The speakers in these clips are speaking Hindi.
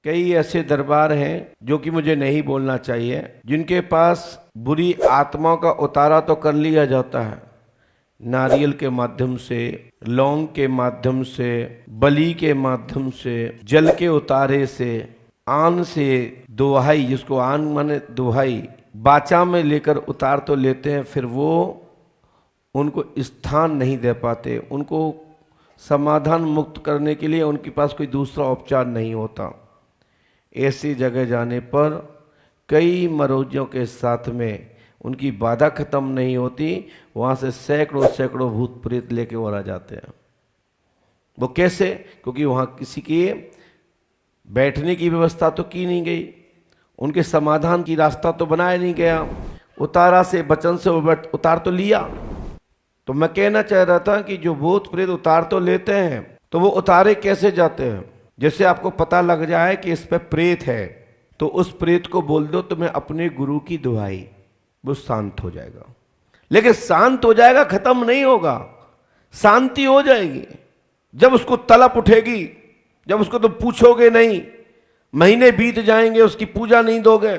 कई ऐसे दरबार हैं जो कि मुझे नहीं बोलना चाहिए, जिनके पास बुरी आत्माओं का उतारा तो कर लिया जाता है, नारियल के माध्यम से, लौंग के माध्यम से, बलि के माध्यम से, जल के उतारे से, आन से दोहाई, जिसको आन माने दोहाई, बाचा में लेकर उतार तो लेते हैं, फिर वो उनको स्थान नहीं दे पाते। उनको समाधान मुक्त करने के लिए उनके पास कोई दूसरा उपचार नहीं होता। ऐसी जगह जाने पर कई मरीजों के साथ में उनकी बाधा खत्म नहीं होती, वहाँ से सैकड़ों सैकड़ों भूत प्रेत लेके और आ जाते हैं। वो कैसे? क्योंकि वहाँ किसी की बैठने की व्यवस्था तो की नहीं गई, उनके समाधान की रास्ता तो बनाया नहीं गया, उतारा से वचन से उतार तो लिया। तो मैं कहना चाह रहा था कि जो भूत प्रेत उतार तो लेते हैं, तो वो उतारे कैसे जाते हैं? जैसे आपको पता लग जाए कि इस पे प्रेत है, तो उस प्रेत को बोल दो तुम्हें अपने गुरु की दुहाई, वो शांत हो जाएगा। लेकिन शांत हो जाएगा, खत्म नहीं होगा, शांति हो जाएगी जब उसको तलब उठेगी, जब उसको तुम पूछोगे नहीं, महीने बीत जाएंगे, उसकी पूजा नहीं दोगे,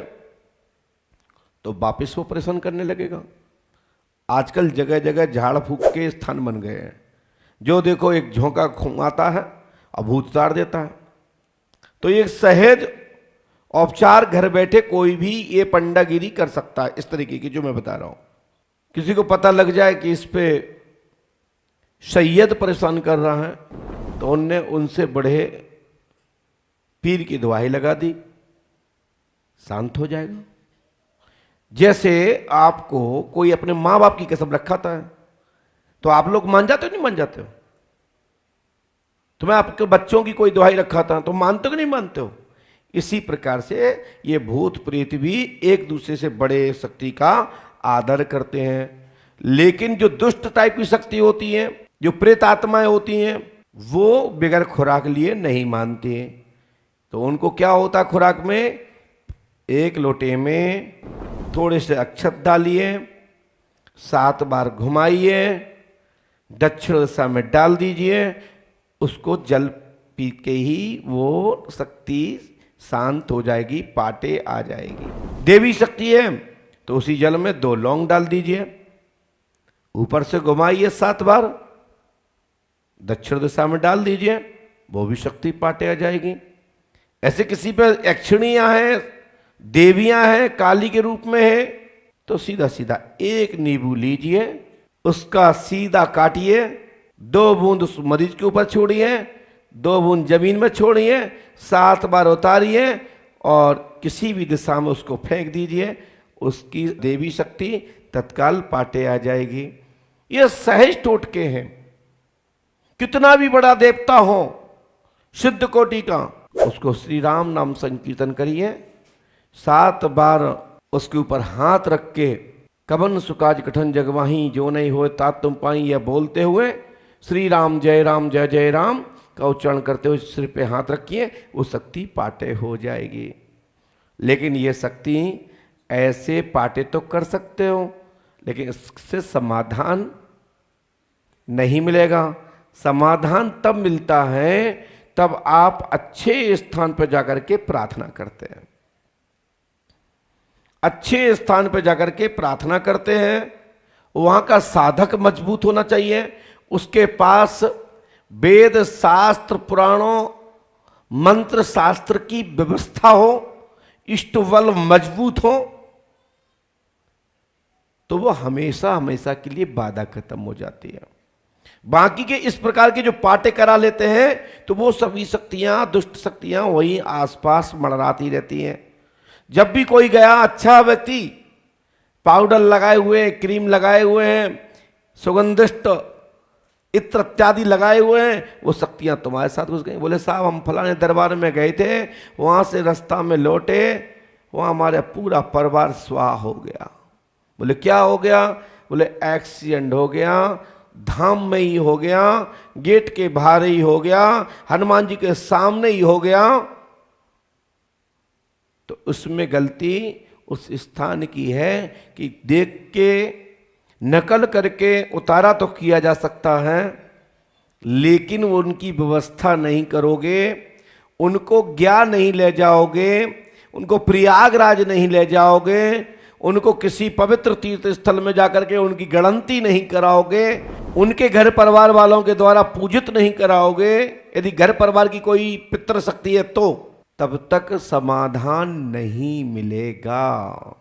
तो वापिस वो परेशान करने लगेगा। आजकल जगह जगह झाड़ फूक के स्थान बन गए हैं, जो देखो एक झोंका घुमाता है और भूत उतार देता है। तो ये सहज औपचार घर बैठे कोई भी ये पंडागिरी कर सकता है, इस तरीके की जो मैं बता रहा हूं। किसी को पता लग जाए कि इस पे सैयद परेशान कर रहा है, तो उनने उनसे बड़े पीर की दुहाई लगा दी, शांत हो जाएगा। जैसे आपको कोई अपने माँ बाप की कसम रखाता है, तो आप लोग मान जाते हो नहीं मान जाते हो? तुम्हें आपके बच्चों की कोई दुहाई रखाता है तो मानते हो कि नहीं मानते हो? इसी प्रकार से ये भूत प्रेत भी एक दूसरे से बड़े शक्ति का आदर करते हैं। लेकिन जो दुष्ट टाइप की शक्ति होती है, जो प्रेत आत्माएं होती हैं, वो बगैर खुराक लिए नहीं मानते हैं। तो उनको क्या होता, खुराक में एक लोटे में थोड़े से अक्षत डालिए, 7 बार घुमाइए, दक्षिण दिशा में डाल दीजिए, उसको जल पी के ही वो शक्ति शांत हो जाएगी, पाटे आ जाएगी। देवी शक्ति है तो उसी जल में 2 लौंग डाल दीजिए, ऊपर से घुमाइए 7 बार, दक्षिण दिशा में डाल दीजिए, वो भी शक्ति पाटे आ जाएगी। ऐसे किसी पे यक्षिणियां हैं, देवियां हैं, काली के रूप में है, तो सीधा सीधा एक नींबू लीजिए, उसका सीधा काटिए, 2 बूंद उस मरीज के ऊपर छोड़िए, 2 बूंद जमीन में छोड़िए, 7 बार उतारिए और किसी भी दिशा में उसको फेंक दीजिए, उसकी देवी शक्ति तत्काल पाटे आ जाएगी। ये सहज टोटके हैं। कितना भी बड़ा देवता हो सिद्ध कोटि का, उसको श्री राम नाम संकीर्तन करिए, 7 बार उसके ऊपर हाथ रख के कबन सुकाज कठन जगवाही जो नहीं हो तात तुम पाई, यह बोलते हुए श्री राम जय जय राम का उच्चारण करते हुए सिर पे हाथ रखिए, वो शक्ति पाटे हो जाएगी। लेकिन ये शक्ति ऐसे पाटे तो कर सकते हो, लेकिन इससे समाधान नहीं मिलेगा। समाधान तब मिलता है तब आप अच्छे स्थान पर जाकर के प्रार्थना करते हैं, अच्छे स्थान पर जाकर के प्रार्थना करते हैं। वहां का साधक मजबूत होना चाहिए, उसके पास वेद शास्त्र पुराणों मंत्र शास्त्र की व्यवस्था हो, इष्ट बल मजबूत हो, तो वो हमेशा हमेशा के लिए बाधा खत्म हो जाती है। बाकी के इस प्रकार के जो पाटे करा लेते हैं, तो वो सभी शक्तियां, दुष्ट शक्तियां वही आसपास मंडराती रहती हैं। जब भी कोई गया, अच्छा व्यक्ति पाउडर लगाए हुए, क्रीम लगाए हुए हैं, सुगंधिष्ट इत्र इत्यादि लगाए हुए हैं, वो शक्तियां तुम्हारे साथ घुस गई। बोले साहब हम फलाने दरबार में गए थे, वहां से रास्ता में लौटे, वहां हमारा पूरा परिवार स्वाहा हो गया। बोले क्या हो गया? बोले एक्सीडेंट हो गया, धाम में ही हो गया, गेट के बाहर ही हो गया, हनुमान जी के सामने ही हो गया। तो उसमें गलती उस स्थान की है कि देख के नकल करके उतारा तो किया जा सकता है, लेकिन वो उनकी व्यवस्था नहीं करोगे, उनको गया नहीं ले जाओगे, उनको प्रयागराज नहीं ले जाओगे, उनको किसी पवित्र तीर्थ स्थल में जाकर के उनकी गणंती नहीं कराओगे, उनके घर परिवार वालों के द्वारा पूजित नहीं कराओगे, यदि घर परिवार की कोई पितृ शक्ति है तो तब तक समाधान नहीं मिलेगा।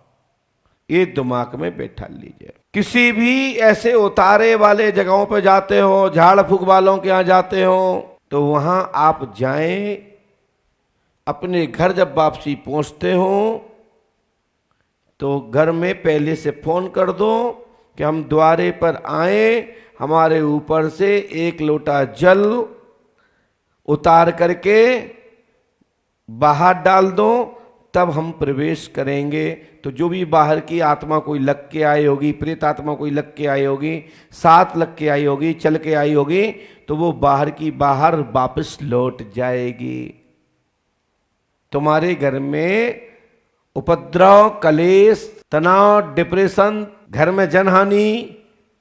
ये दिमाग में बैठा लीजिए। किसी भी ऐसे उतारे वाले जगहों पर जाते हो, झाड़ फूक वालों के यहाँ जाते हो, तो वहां आप जाएं, अपने घर जब वापसी पहुंचते हो तो घर में पहले से फोन कर दो कि हम द्वारे पर आए, हमारे ऊपर से 1 लोटा जल उतार करके बाहर डाल दो, तब हम प्रवेश करेंगे। तो जो भी बाहर की आत्मा कोई लग के आई होगी, प्रेत आत्मा कोई लग के आई होगी, साथ लग के आई होगी, चल के आई होगी, तो वो बाहर की बाहर वापस लौट जाएगी। तुम्हारे घर में उपद्रव, कलेश, तनाव, डिप्रेशन, घर में जनहानि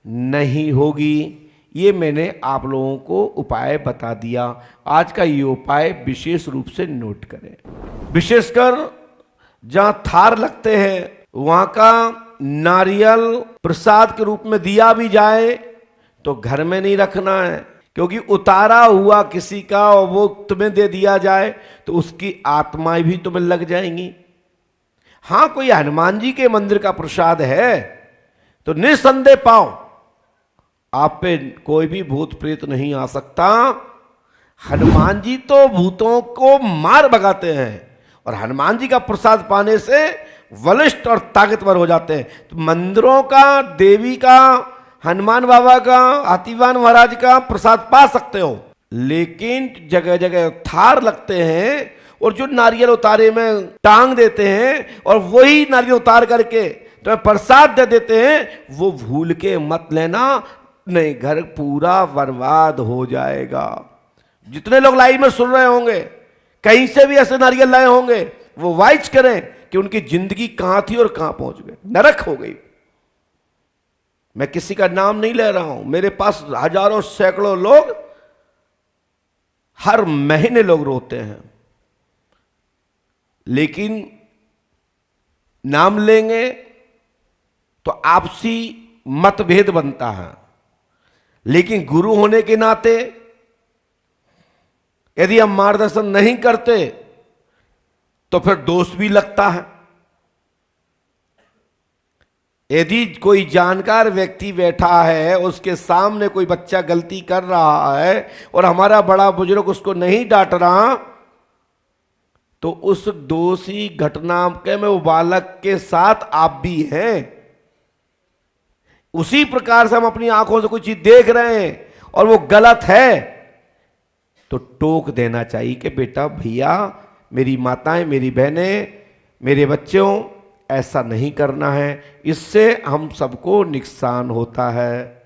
नहीं होगी। ये मैंने आप लोगों को उपाय बता दिया। आज का ये उपाय विशेष रूप से नोट करें। विशेषकर जहां थार लगते हैं वहां का नारियल प्रसाद के रूप में दिया भी जाए तो घर में नहीं रखना है, क्योंकि उतारा हुआ किसी का और वो तुम्हें दे दिया जाए तो उसकी आत्माएं भी तुम्हें लग जाएंगी। हां, कोई हनुमान जी के मंदिर का प्रसाद है तो निसंदेह पाओ, आप पे कोई भी भूत प्रेत नहीं आ सकता। हनुमान जी तो भूतों को मार भगाते हैं और हनुमान जी का प्रसाद पाने से बलिष्ठ और ताकतवर हो जाते हैं। तो मंदिरों का, देवी का, हनुमान बाबा का, हाथीवान महाराज का प्रसाद पा सकते हो, लेकिन जगह जगह थार लगते हैं और जो नारियल उतारे में टांग देते हैं और वही नारियल उतार करके तो प्रसाद दे देते हैं, वो भूल के मत लेना, नहीं घर पूरा बर्बाद हो जाएगा। जितने लोग लाइव में सुन रहे होंगे, कहीं से भी ऐसे नारियल लाए होंगे, वो वाइज करें कि उनकी जिंदगी कहां थी और कहां पहुंच गई, नरक हो गई। मैं किसी का नाम नहीं ले रहा हूं, मेरे पास हजारों सैकड़ों लोग हर महीने लोग रोते हैं, लेकिन नाम लेंगे तो आपसी मतभेद बनता है। लेकिन गुरु होने के नाते यदि हम मार्गदर्शन नहीं करते तो फिर दोष भी लगता है। यदि कोई जानकार व्यक्ति बैठा है, उसके सामने कोई बच्चा गलती कर रहा है और हमारा बड़ा बुजुर्ग उसको नहीं डांट रहा, तो उस दोषी घटना के में वो बालक के साथ आप भी हैं। उसी प्रकार से हम अपनी आंखों से कोई चीज देख रहे हैं और वो गलत है तो टोक देना चाहिए कि बेटा, भैया, मेरी माताएं, मेरी बहनें, मेरे बच्चों, ऐसा नहीं करना है, इससे हम सबको नुकसान होता है।